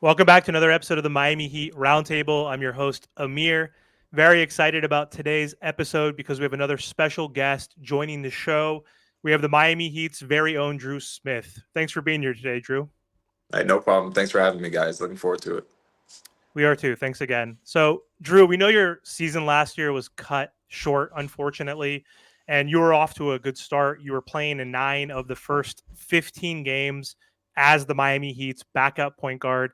Welcome back to another episode of the Miami Heat Roundtable. I'm your host, Amir. Very excited about today's episode because we have another special guest joining the show. We have the Miami Heat's very own Drew Smith. Thanks for being here today, Drew. Hey, no problem. Thanks for having me, guys. Looking forward to it. We are too. Thanks again. So, Drew, we know your season last year was cut short, unfortunately, and you were off to a good start. You were playing in 9 of the first 15 games as the Miami Heat's backup point guard.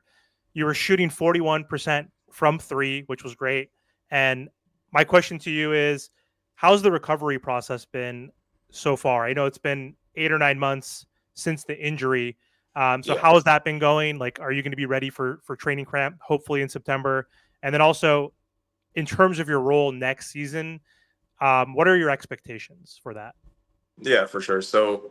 You were shooting 41% from three, which was great. And my question to you is, how's the recovery process been so far? I know it's been 8 or 9 months since the injury. So Yeah. how has that been going? Like, are you going to be ready for training camp hopefully in September? And then also, in terms of your role next season, what are your expectations for that? Yeah, for sure. So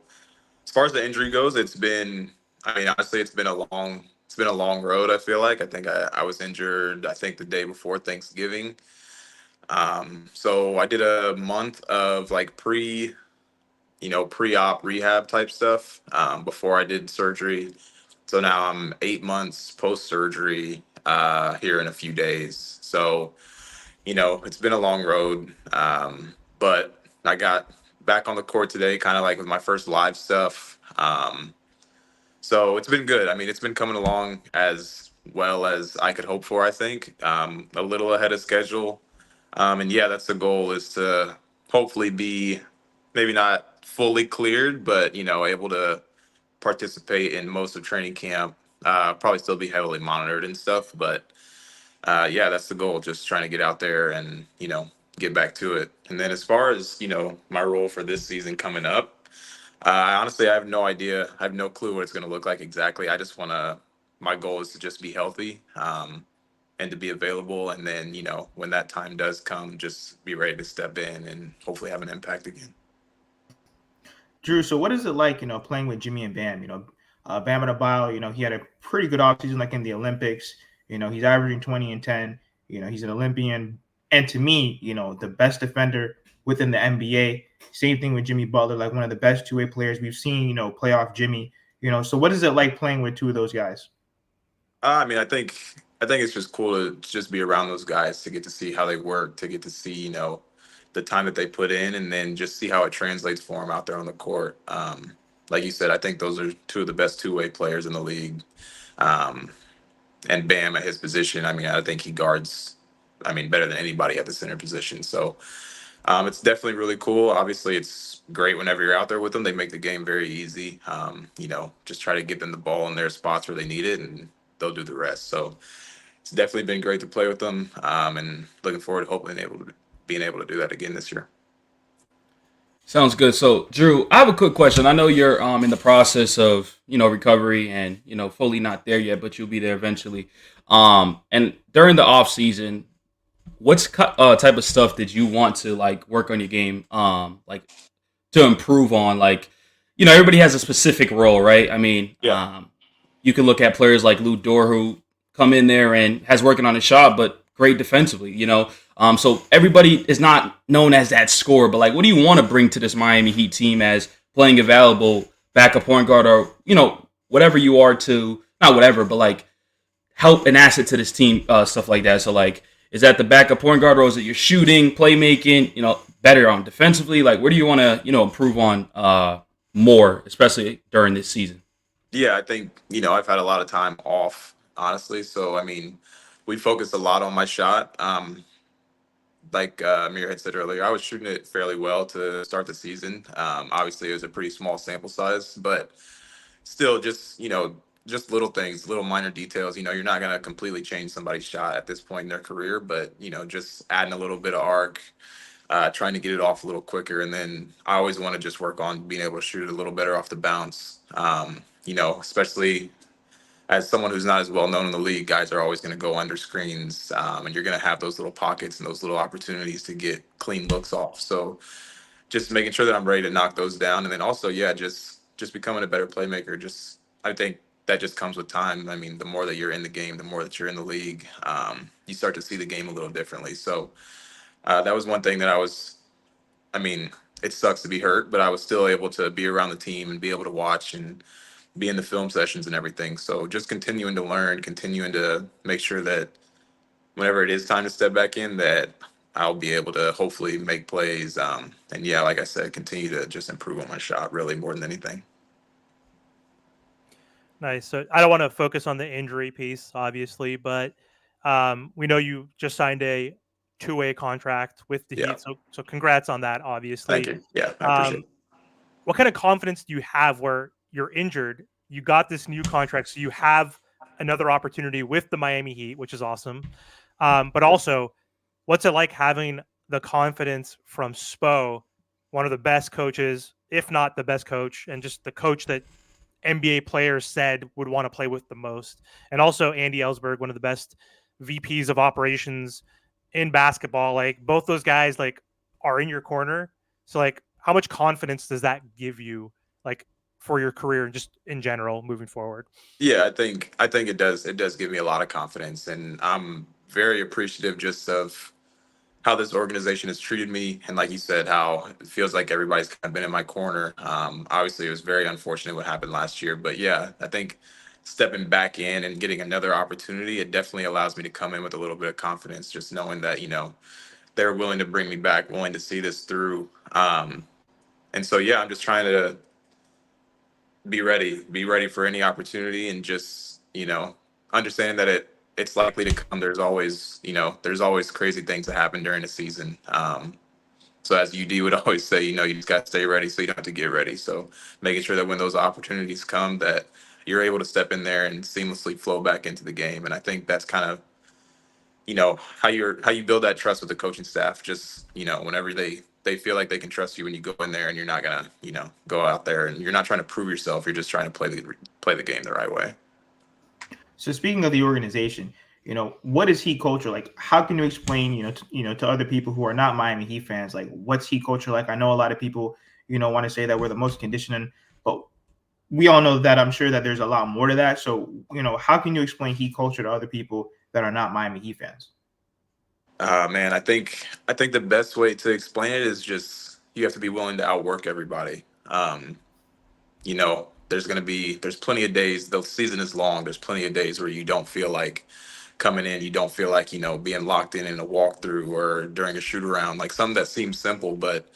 as far as the injury goes, honestly, it's been a long road. I feel like I was injured. I think the day before Thanksgiving. So I did a month of like pre-op rehab type stuff before I did surgery. So now I'm 8 months post surgery here in a few days. So it's been a long road, but I got back on the court today, kind of like with my first live stuff. So it's been good. I mean, it's been coming along as well as I could hope for, I think. A little ahead of schedule. And yeah, that's the goal is to hopefully be maybe not fully cleared, but, able to participate in most of training camp. Probably still be heavily monitored and stuff, but yeah, that's the goal. Just trying to get out there and get back to it. And then as far as my role for this season coming up, honestly, I have no idea. I have no clue what it's going to look like exactly. I just want to. My goal is to just be healthy and to be available. And then when that time does come, just be ready to step in and hopefully have an impact again. Drew, so what is it like, playing with Jimmy and Bam? Bam Adebayo, he had a pretty good offseason, like in the Olympics. He's averaging 20 and 10. He's an Olympian. And to me, the best defender within the NBA. Same thing with Jimmy Butler, like one of the best two-way players we've seen, playoff Jimmy. So what is it like playing with two of those guys? I think it's just cool to just be around those guys to get to see how they work, to get to see the time that they put in, and then just see how it translates for them out there on the court. Like you said, I think those are two of the best two-way players in the league. Um, and Bam at his position, I mean, I think he guards, better than anybody at the center position. So it's definitely really cool. Obviously, it's great whenever you're out there with them. They make the game very easy. Just try to get them the ball in their spots where they need it, and they'll do the rest. So it's definitely been great to play with them, and looking forward to hopefully being able to do that again this year. Sounds good. So, Drew, I have a quick question. I know you're in the process of recovery and fully not there yet, but you'll be there eventually. And during the off season, what's type of stuff did you want to like work on your game, like to improve on? Like, everybody has a specific role, right? I mean, Yeah. you can look at players like Lou Dort who come in there and has working on his shot, but great defensively. So everybody is not known as that scorer, but like, what do you want to bring to this Miami Heat team as playing available backup point guard or whatever you are to not whatever, but like help an asset to this team, stuff like that. So like, is that the backup point guard or is it your shooting, playmaking, better on defensively? Like, where do you want to improve on more, especially during this season? Yeah, I think, I've had a lot of time off, honestly. So, we focused a lot on my shot. Like Amir had said earlier, I was shooting it fairly well to start the season. Obviously, it was a pretty small sample size, but still, just little things, little minor details. You're not gonna completely change somebody's shot at this point in their career, but just adding a little bit of arc, trying to get it off a little quicker, and then I always want to just work on being able to shoot it a little better off the bounce. Especially as someone who's not as well known in the league, guys are always going to go under screens, and you're going to have those little pockets and those little opportunities to get clean looks off. So just making sure that I'm ready to knock those down, and then also, yeah, just becoming a better playmaker. Just I think that just comes with time. I mean, the more that you're in the game, the more that you're in the league, you start to see the game a little differently. So that was one thing that I was. I mean, it sucks to be hurt, but I was still able to be around the team and be able to watch and be in the film sessions and everything. So just continuing to learn, continuing to make sure that whenever it is time to step back in, that I'll be able to hopefully make plays. And yeah, like I said, continue to just improve on my shot really more than anything. Nice. So I don't want to focus on the injury piece, obviously, but we know you just signed a two-way contract with the Yeah. Heat. So congrats on that, Thank obviously. you. Yeah, I appreciate Um, it. what kind of confidence do you have where you're injured? You got this new contract, so you have another opportunity with the Miami Heat, which is awesome. But also, what's it like having the confidence from Spo, one of the best coaches, if not the best coach, and just the coach that NBA players said would want to play with the most. And also Andy Ellsberg, one of the best VPs of operations in basketball. Like both those guys like are in your corner. So like how much confidence does that give you like for your career and just in general moving forward? Yeah, I think it does give me a lot of confidence, and I'm very appreciative just of how this organization has treated me, and like you said, how it feels like everybody's kind of been in my corner. Obviously, it was very unfortunate what happened last year, but yeah, I think stepping back in and getting another opportunity, it definitely allows me to come in with a little bit of confidence, just knowing that they're willing to bring me back, willing to see this through. And so yeah, I'm just trying to be ready for any opportunity, and just understanding that it's likely to come. There's always crazy things that happen during the season. So as UD would always say, you just got to stay ready so you don't have to get ready. So making sure that when those opportunities come, that you're able to step in there and seamlessly flow back into the game. And I think that's kind of how you build that trust with the coaching staff. Just whenever they feel like they can trust you when you go in there, and you're not gonna go out there and you're not trying to prove yourself. You're just trying to play the game the right way. So speaking of the organization, what is Heat culture like? How can you explain, to other people who are not Miami Heat fans, like what's Heat culture like? I know a lot of people, want to say that we're the most conditioning, but we all know that I'm sure that there's a lot more to that. So, how can you explain Heat culture to other people that are not Miami Heat fans? Man, I think the best way to explain it is just you have to be willing to outwork everybody. There's plenty of days. The season is long. There's plenty of days where you don't feel like coming in. You don't feel like being locked in a walkthrough or during a shoot around. Like something that seems simple, but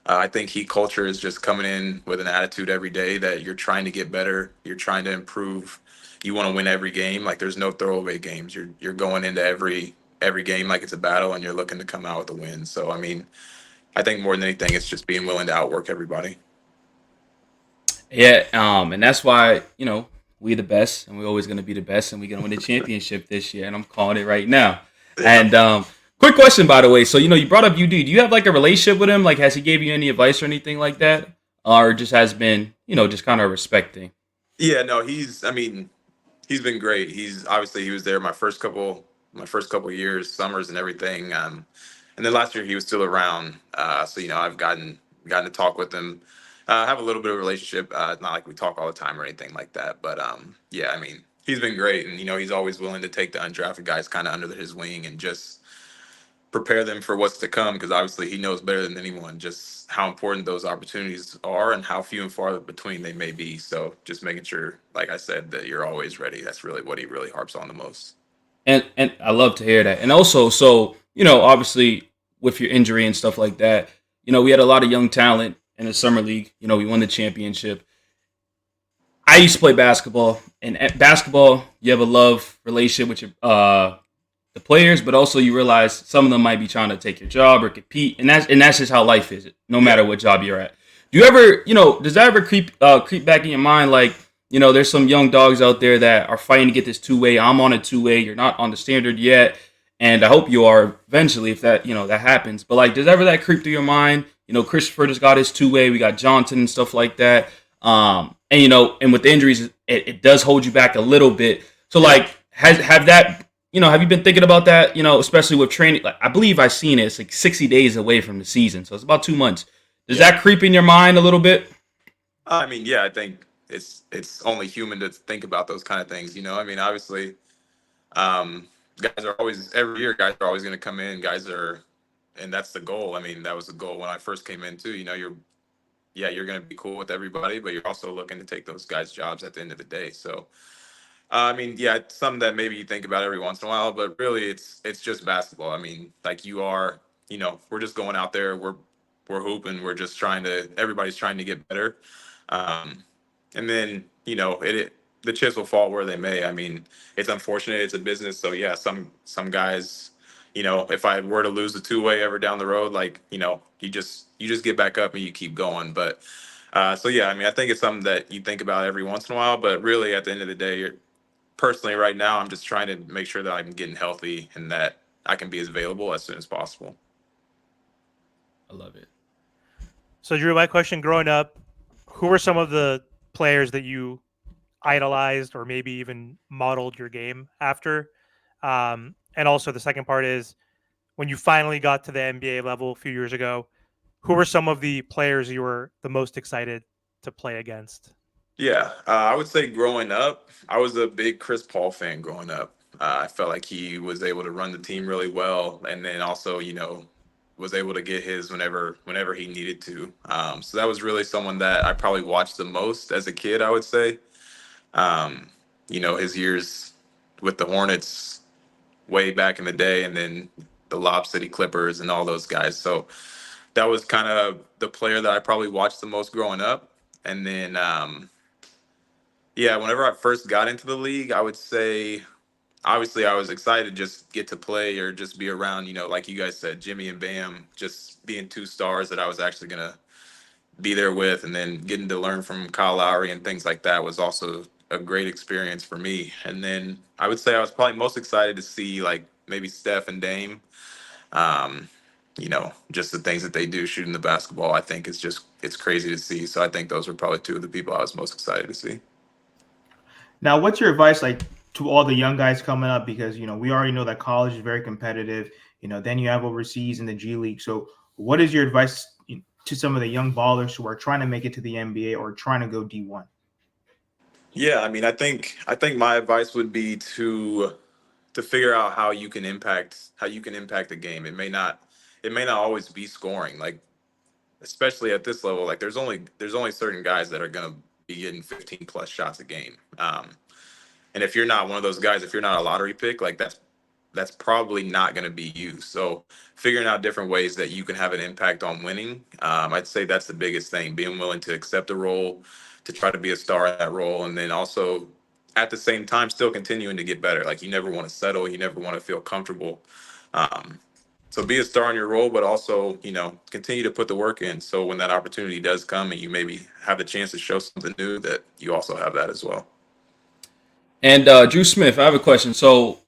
I think Heat culture is just coming in with an attitude every day that you're trying to get better. You're trying to improve. You want to win every game. Like there's no throwaway games. You're going into every game like it's a battle, and you're looking to come out with a win. So I mean, I think more than anything, it's just being willing to outwork everybody. Yeah, and that's why we the best, and we're always going to be the best, and we're going to win the championship this year, and I'm calling it right now. Yeah. And quick question, by the way. So you brought up UD. Do you have like a relationship with him? Like, has he gave you any advice or anything like that, or just has been just kind of respecting? Yeah, no, he's been great. He was there my first couple years, summers and everything. And then last year he was still around. So I've gotten to talk with him. Have a little bit of a relationship. It's not like we talk all the time or anything like that. But yeah, he's been great, and he's always willing to take the undrafted guys kind of under his wing and just prepare them for what's to come, because obviously he knows better than anyone just how important those opportunities are and how few and far between they may be. So just making sure, like I said, that you're always ready. That's really what he really harps on the most. And I love to hear that. And also, so obviously with your injury and stuff like that, we had a lot of young talent in the summer league. We won the championship. I used to play basketball, and at basketball, you have a love relationship with your the players, but also you realize some of them might be trying to take your job or compete, and that's just how life is. No matter what job you're at. Do you ever, does that ever creep back in your mind? Like, there's some young dogs out there that are fighting to get this two-way. I'm on a two-way. You're not on the standard yet, and I hope you are eventually if that that happens. But like, does ever that creep through your mind? Christopher just got his two-way. We got Johnson and stuff like that. And and with the injuries, it does hold you back a little bit. So like, have that. Have you been thinking about that? Especially with training. Like, I believe I've seen it. It's like 60 days away from the season, so it's about 2 months. Does Yeah. that creep in your mind a little bit? Yeah, I think it's only human to think about those kind of things. Obviously, guys are always every year. Guys are always going to come in. And that's the goal. That was the goal when I first came in too. You're yeah, you're going to be cool with everybody, but you're also looking to take those guys' jobs at the end of the day. So, I mean, yeah, it's something that maybe you think about every once in a while, but really, it's just basketball. I mean, like you are, we're just going out there, we're hooping, we're just everybody's trying to get better, and then the chips will fall where they may. I mean, it's unfortunate, it's a business, so yeah, some guys, if I were to lose the two-way ever down the road, like you just get back up and you keep going, but. So yeah, I mean, I think it's something that you think about every once in a while, but really at the end of the day, personally right now I'm just trying to make sure that I'm getting healthy and that I can be as available as soon as possible. I love it. So, Drew, my question: growing up, who were some of the players that you idolized or maybe even modeled your game after? And also, the second part is when you finally got to the NBA level a few years ago, who were some of the players you were the most excited to play against? Yeah, I would say growing up, I was a big Chris Paul fan growing up. I felt like he was able to run the team really well, and then also, was able to get his whenever he needed to. So that was really someone that I probably watched the most as a kid, I would say. Um, his years with the Hornets way back in the day, and then the Lob City Clippers and all those guys. So that was kind of the player that I probably watched the most growing up. And then, yeah, whenever I first got into the league, I would say, obviously, I was excited to just get to play or just be around, like you guys said, Jimmy and Bam, just being two stars that I was actually going to be there with. And then getting to learn from Kyle Lowry and things like that was also a great experience for me. And then I would say I was probably most excited to see like maybe Steph and Dame. Um, just the things that they do shooting the basketball, I think it's crazy to see. So I think those were probably two of the people I was most excited to see. Now, what's your advice like to all the young guys coming up? Because we already know that college is very competitive. Then you have overseas in the G League. So, what is your advice to some of the young ballers who are trying to make it to the NBA or trying to go D1? Yeah, I mean, I think my advice would be to figure out how you can impact the game. It may not always be scoring. Like especially at this level, like there's only certain guys that are gonna be getting 15 plus shots a game. And if you're not one of those guys, if you're not a lottery pick, like that's probably not going to be you. So figuring out different ways that you can have an impact on winning, I'd say that's the biggest thing. Being willing to accept a role, to try to be a star in that role, and then also at the same time still continuing to get better. Like you never want to settle, you never want to feel comfortable. Um, so be a star in your role, but also continue to put the work in. So when that opportunity does come, and you maybe have the chance to show something new, that you also have that as well. And Drew Smith, I have a question. So,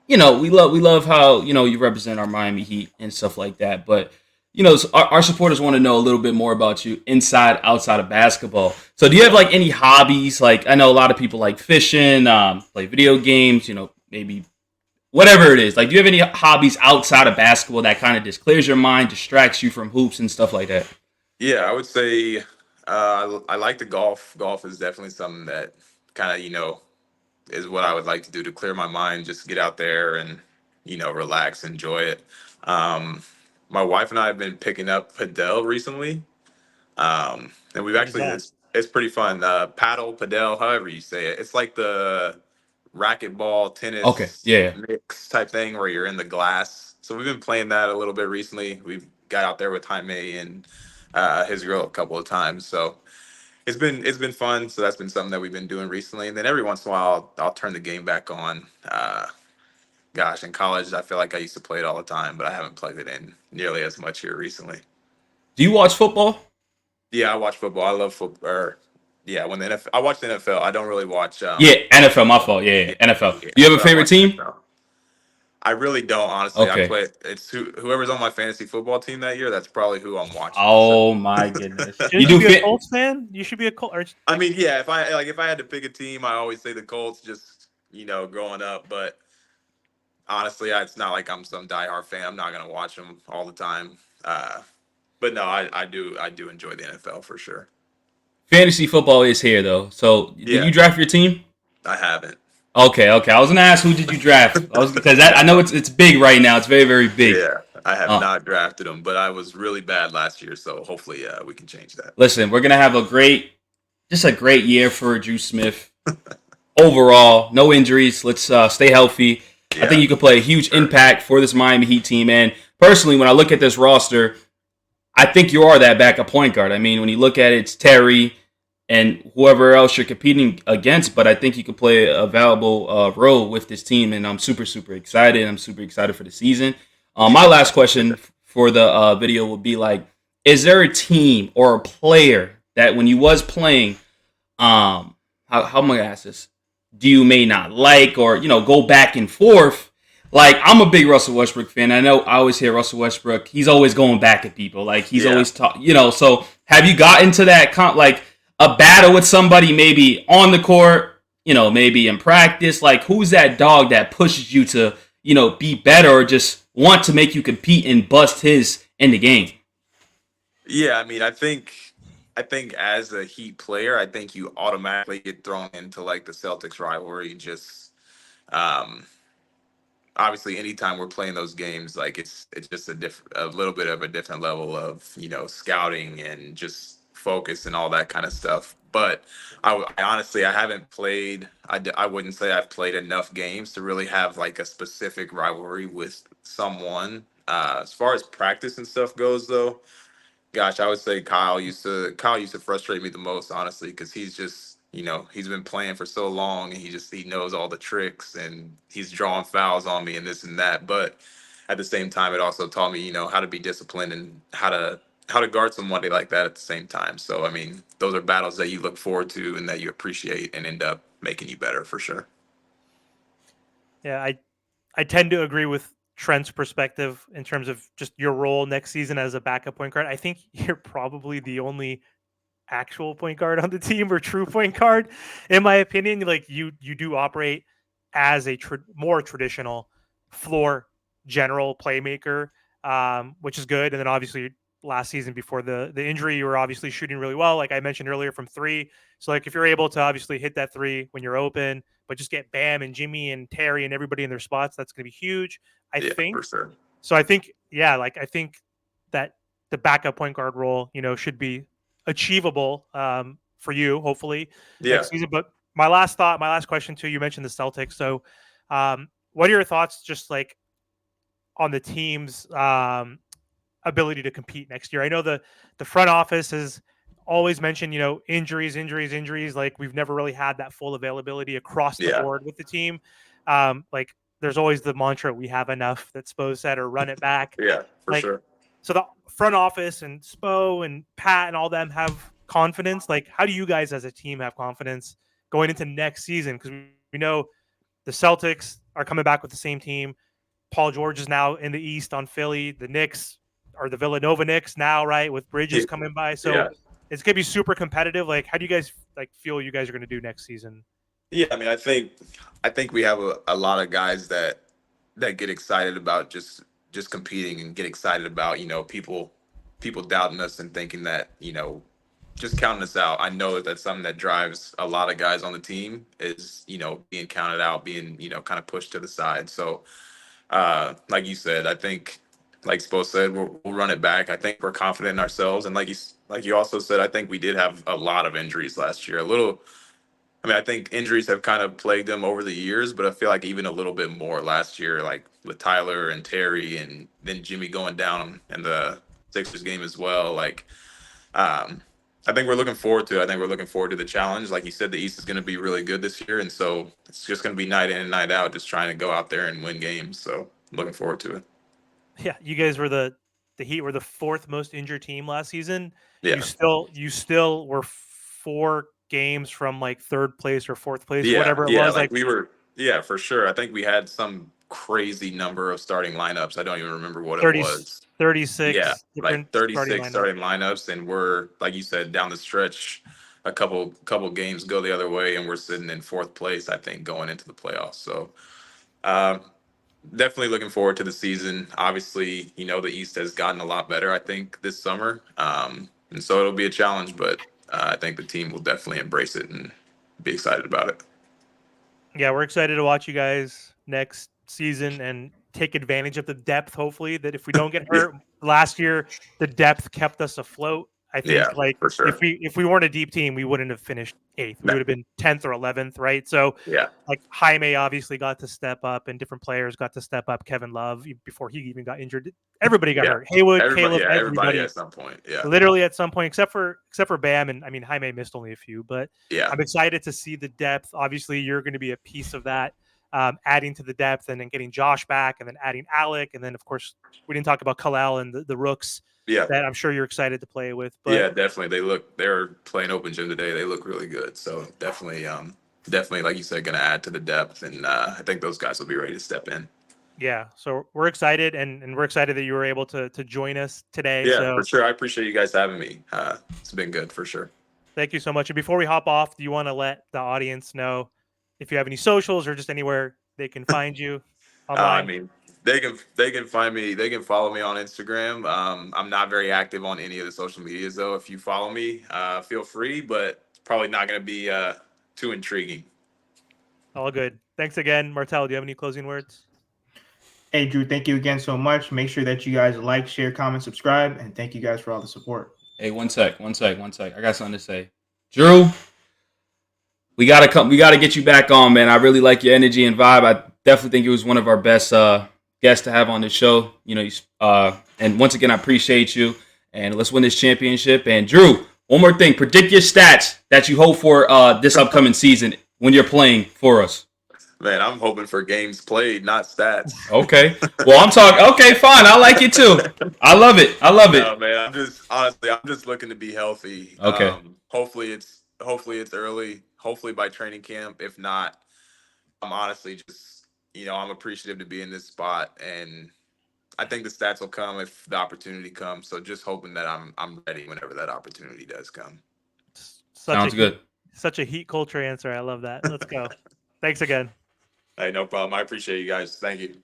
we love how you represent our Miami Heat and stuff like that. But so our supporters want to know a little bit more about you inside, outside of basketball. So, do you have like any hobbies? Like, I know a lot of people like fishing, play video games. Maybe whatever it is. Like, do you have any hobbies outside of basketball that kind of just clears your mind, distracts you from hoops and stuff like that? Yeah, I would say I like to golf. Golf is definitely something that kind of, is what I would like to do to clear my mind, just get out there and, relax, enjoy it. Um, my wife and I have been picking up padel recently. And we've What is actually, that? it's pretty fun. Paddle, padel, however you say it. It's like the racquetball Okay, tennis yeah. mix type thing where you're in the glass. So we've been playing that a little bit recently. We've got out there with Jaime and his girl a couple of times. So it's been fun. So that's been something that we've been doing recently. And then every once in a while, I'll turn the game back on. Gosh, in college, I feel like I used to play it all the time, but I haven't plugged it in nearly as much here recently. Do you watch football? Yeah, I watch football. I love football. Yeah, when the NFL, I watch the NFL. I don't really watch Yeah, NFL. My basketball. fault. Yeah, Yeah, yeah, NFL. yeah. Do you have a But I favorite watch team? NFL. I really don't, honestly. I Okay. play. It's whoever's on my fantasy football team that year. That's probably who I'm watching. So, Oh my goodness. You Shouldn't you do be a fit? Colts fan? You should be a Colt. Or, I mean, yeah. If I had to pick a team, I always say the Colts. Just growing up, but honestly, it's not like I'm some diehard fan. I'm not gonna watch them all the time. But no, I do enjoy the NFL for sure. Fantasy football is here though. So did Yeah, you draft your team? I haven't. Okay, okay. I was gonna ask who did you draft? I was because that I know it's big right now. It's very very big. Yeah. I have Uh, not drafted him, but I was really bad last year, so hopefully we can change that. Listen, we're gonna have just a great year for Drew Smith overall. No injuries. Let's stay healthy. I think Yeah, you could play a huge sure. impact for this Miami Heat team. And personally, when I look at this roster, I think you are that backup point guard. I mean, when you look at it, it's Terry and whoever else you're competing against, but I think you could play a valuable role with this team, and I'm super, super excited. I'm super excited for the season. My last question for the video would be like, is there a team or a player that when you was playing, how am I gonna ask this? Do you may not like or go back and forth? Like I'm a big Russell Westbrook fan. I know I always hear Russell Westbrook. He's always going back at people. Like he's Yeah. always So have you got into that like a battle with somebody maybe on the court? Maybe in practice. Like who's that dog that pushes you to be better or just want to make you compete and bust his in the game? Yeah, I mean, I think as a Heat player, I think you automatically get thrown into like the Celtics rivalry. Just um, obviously, anytime we're playing those games, like it's just a little bit of a different level of scouting and just focus and all that kind of stuff. But I honestly I haven't played. I wouldn't say I've played enough games to really have like a specific rivalry with someone. As far as practice and stuff goes, though. Gosh, I would say Kyle used to frustrate me the most, honestly, because he's just he's been playing for so long and he knows all the tricks and he's drawing fouls on me and this and that. But at the same time, it also taught me how to be disciplined and how to guard somebody like that at the same time. So I mean, those are battles that you look forward to and that you appreciate and end up making you better for sure. Yeah, I tend to agree with Trent's perspective in terms of just your role next season as a backup point guard. I think you're probably the only actual point guard on the team or true point guard, in my opinion. Like you do operate as a more traditional floor general playmaker, which is good. And then obviously last season before the injury, you were obviously shooting really well, like I mentioned earlier, from three. So like if you're able to obviously hit that three when you're open, but just get Bam and Jimmy and Terry and everybody in their spots, that's going to be huge. I Yeah, think for sure. so. I think, yeah, like I think that the backup point guard role, should be achievable for you, hopefully Yeah. next season. But my last question too. You mentioned the Celtics. So, what are your thoughts, just like on the team's ability to compete next year? I know the front office has always mentioned, injuries, injuries, injuries. Like we've never really had that full availability across the Yeah. board with the team. Like there's always the mantra, "We have enough," that Spo said, or "Run it back." Yeah, for Like, sure. so the front office and Spo and Pat and all them have confidence. Like, how do you guys as a team have confidence going into next season? Because we know the Celtics are coming back with the same team. Paul George is now in the East on Philly. The Knicks are the Villanova Knicks now, right? With Yeah. Bridges coming by. So Yeah. it's gonna be super competitive. Like, how do you guys feel you guys are gonna do next season? Yeah, I mean, I think we have a lot of guys that get excited about just competing and get excited about people doubting us and thinking that just counting us out. I know that that's something that drives a lot of guys on the team is being counted out, being kind of pushed to the side. So like you said, I think like Spo said, we'll run it back. I think we're confident in ourselves, and like you also said, I think we did have a lot of injuries last year. I mean, I think injuries have kind of plagued them over the years, but I feel like even a little bit more last year, like with Tyler and Terry, and then Jimmy going down in the Sixers game as well. Like, um, I think we're looking forward to. It. I think we're looking forward to the challenge. Like you said, the East is going to be really good this year, and so it's just going to be night in and night out, just trying to go out there and win games. So, I'm looking forward to it. Yeah, you guys were the Heat were the fourth most injured team last season. Yeah, You still were 4 games from like third place or fourth place, yeah, whatever it yeah. was. Like Like we were, yeah, for sure. I think we had some crazy number of starting lineups. I don't even remember what it 30, was. Yeah, 36 like different starting 36 lineup. starting lineups, and we're like you said down the stretch, a couple games go the other way, and we're sitting in fourth place. I think going into the playoffs. So uh, definitely looking forward to the season. Obviously, the East has gotten a lot better. I think this summer, and so it'll be a challenge, but I think the team will definitely embrace it and be excited about it. Yeah, we're excited to watch you guys next season, and take advantage of the depth. Hopefully, that if we don't get hurt last year, the depth kept us afloat. I think Yeah, like for sure. if we weren't a deep team, we wouldn't have finished 8th. We No. would have been 10th or 11th, right? So Yeah. like Jaime obviously got to step up, and different players got to step up. Kevin Love before he even got injured, everybody got hurt. Haywood, Caleb, Everybody everybody. at some point. Yeah. Literally at some point, except for Bam, and I mean Jaime missed only a few, but Yeah. I'm excited to see the depth. Obviously, you're going to be a piece of that, adding to the depth, and then getting Josh back, and then adding Alec, and then of course we didn't talk about Kalel and the rooks Yeah. that I'm sure you're excited to play with. But Yeah, definitely. They're playing open gym today. They look really good. So definitely, like you said, going to add to the depth, and I think those guys will be ready to step in. yeah, so we're excited, and we're excited that you were able to join us today. Yeah, So for sure. I appreciate you guys having me. It's been good for sure. thank you so much. And before we hop off, do you want to let the audience know if you have any socials or just anywhere they can find you I online? mean, they can find me. They can follow me on Instagram. I'm not very active on any of the social medias though. If you follow me, feel free, but it's probably not going to be too intriguing. All good. Thanks again, Martel. Do you have any closing words? Hey, Drew, thank you again so much. Make sure that you guys like, share, comment, subscribe, and thank you guys for all the support. Hey, one sec. I got something to say. Drew, we gotta come. We gotta get you back on, man. I really like your energy and vibe. I definitely think it was one of our best guests to have on the show. You know, and once again, I appreciate you. And let's win this championship. And Drew, one more thing: predict your stats that you hope for this upcoming season when you're playing for us. Man, I'm hoping for games played, not stats. Okay. Well, I'm talking. Okay, fine. I like it too. I love it. No, man. I'm just looking to be healthy. Okay. Hopefully it's early. Hopefully by training camp. If not, I'm honestly just I'm appreciative to be in this spot, and I think the stats will come if the opportunity comes. So just hoping that I'm ready whenever that opportunity does come. Sounds good. Such a heat culture answer. I love that. Let's go. Thanks again. Hey, no problem. I appreciate you guys. Thank you.